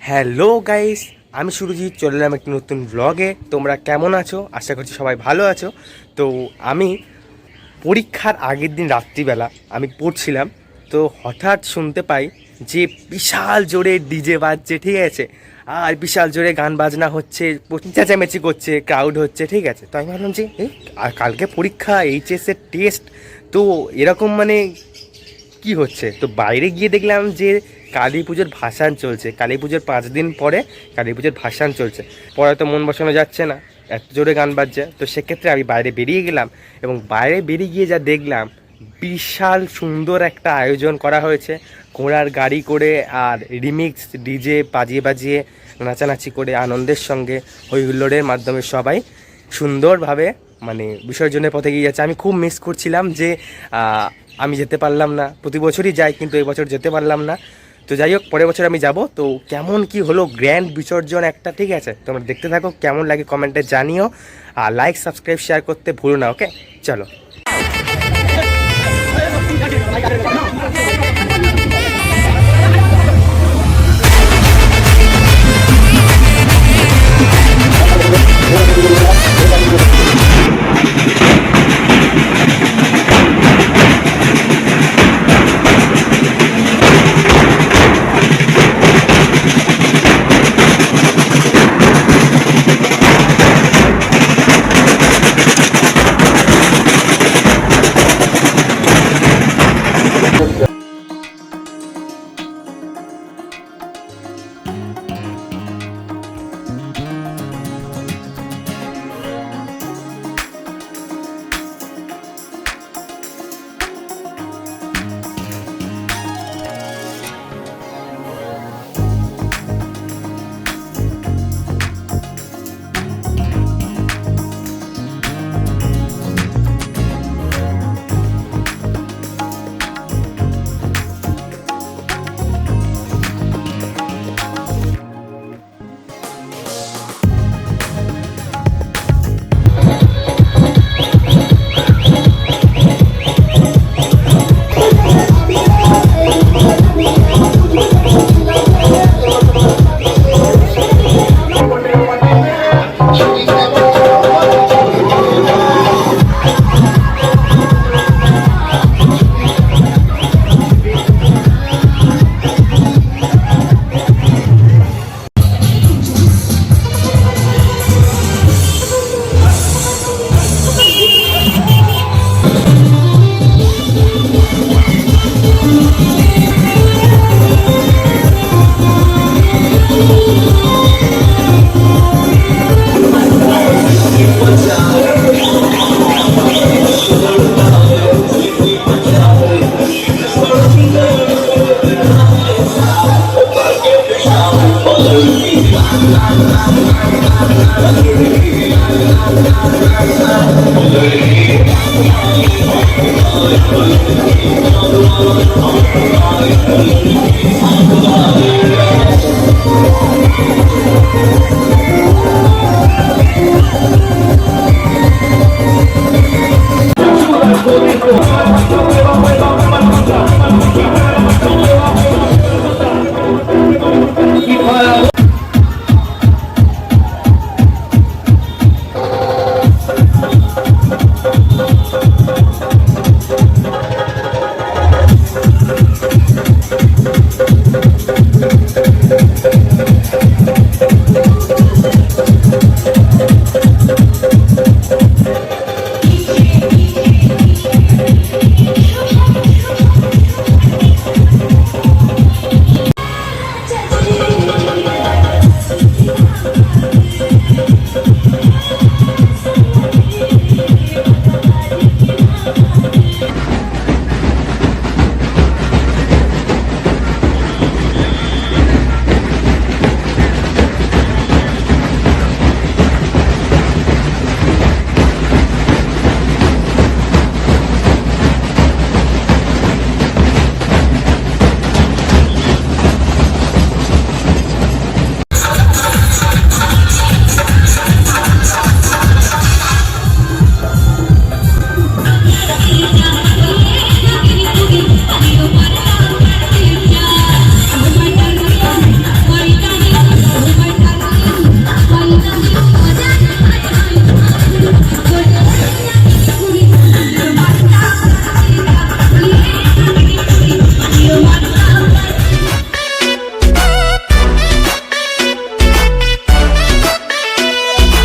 Hello guys, আমি সুরজিৎ চলে এলাম একটি নতুন ব্লগে। তোমরা কেমন আছো? আশা করছি সবাই ভালো আছো। তো আমি পরীক্ষার আগের দিন রাত্রিবেলা আমি পড়ছিলাম, তো হঠাৎ শুনতে পাই যে বিশাল জোরে ডিজে বাজছে, ঠিক আছে, আর বিশাল জোরে গান বাজনা হচ্ছে, চেঁচামেচি করছে, ক্রাউড হচ্ছে, ঠিক আছে। তো আমি ভাবলাম যে আর কালকে পরীক্ষা, এইচএসের টেস্ট, তো এরকম মানে কি হচ্ছে? তো বাইরে গিয়ে দেখলাম যে কালী পুজোর ভাসান চলছে। কালী পুজোর 5 দিন পরে কালী পুজোর ভাসান চলছে। পরে তো মন বসানো যাচ্ছে না, এত জোরে গান বাজছে। তো সেক্ষেত্রে আমি বাইরে বেরিয়ে গেলাম, এবং বাইরে বেরিয়ে গিয়ে যা দেখলাম, বিশাল সুন্দর একটা আয়োজন করা হয়েছে। ঘোড়ার গাড়ি করে আর রিমিক্স ডিজে বাজিয়ে বাজিয়ে নাচানাচি করে আনন্দের সঙ্গে হই হুল্লোড়ের মাধ্যমে সবাই সুন্দরভাবে মানে বিসর্জনের পথে গিয়ে যাচ্ছে। আমি খুব মিস করছিলাম যে আমি যেতে পারলাম না। প্রতি বছরই যাই, কিন্তু এই বছর যেতে পারলাম না। তো যাই হোক, পরের বছর আমি যাব। তো কেমন কি হলো গ্র্যান্ড বিসর্জন একটা, ঠিক আছে, তোমরা দেখতে থাকো, কেমন লাগে কমেন্টে জানিও, আর লাইক সাবস্ক্রাইব শেয়ার করতে ভুলো না। ওকে, চলো।